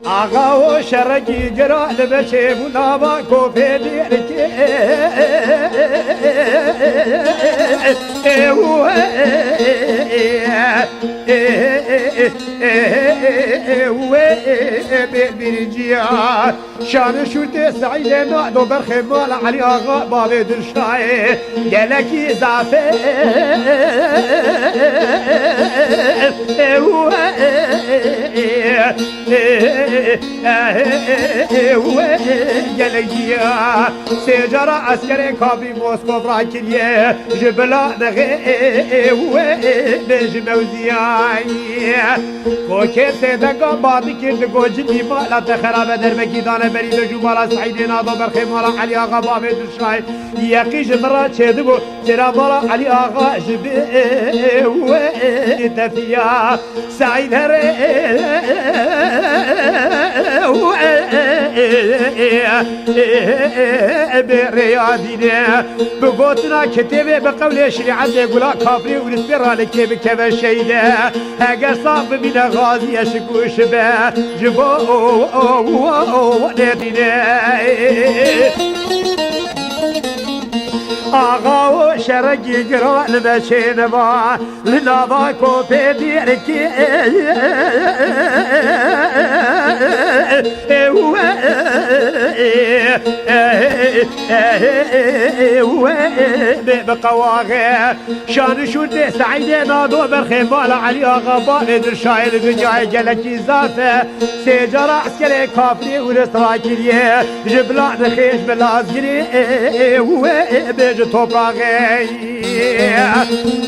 آقا و شرکی گرا لبچه بودابا کوپه دیرکی ببرجيا شان شورت سعيد نادو برخمال علي آقا باب درشاي قالكي زعفه قالكي سجارة عسكري كابي موسكو براكليه جبلا نغي بجموزياي کوکه سیدگا بادی کرد گوجی دیما تخراب در مکیدان بری دجو بالا سعید نادو برخی مالا علی آقا باب درشای یقی جمرا چید بو چرا بالا علی آقا جبه و تفیا سعید هره بريادينا بقوتنا كتابة بقول شريعة يقولا كافري ونسبرا لكي بكبا شيدا هاقا صعب من غازي يشكو شبا جبو ونادينا آقا و شرقی گرا لبچین با لنابا کوپه دیرکی بقواغه شان شورت سعید نادو برخمال علی آقا باب درشای دنیای جلکی زافه سجارة عسكري كافري ورسراكليه جبلان خيش بلازقري بيج توبراغي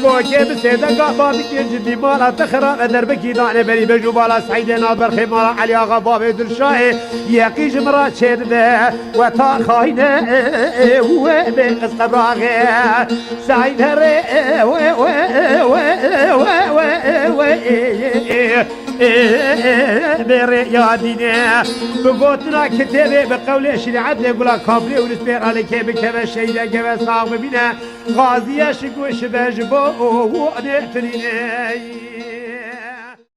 كوكي بسيدة بابي جدي مالا تخرا دربكي داني بري بجو بالا سعيد نادو برخمال علي آقا باب درشای يقي جمرات شرده وتا خاينه بقص قبراغي سعيد هري بريادينا بقوتنا كتابة بقول شريعة يقول كافري ونسبير عليك بكذا شيء كذا صعب بنا غازية شكو شبه جبو ونقتلينا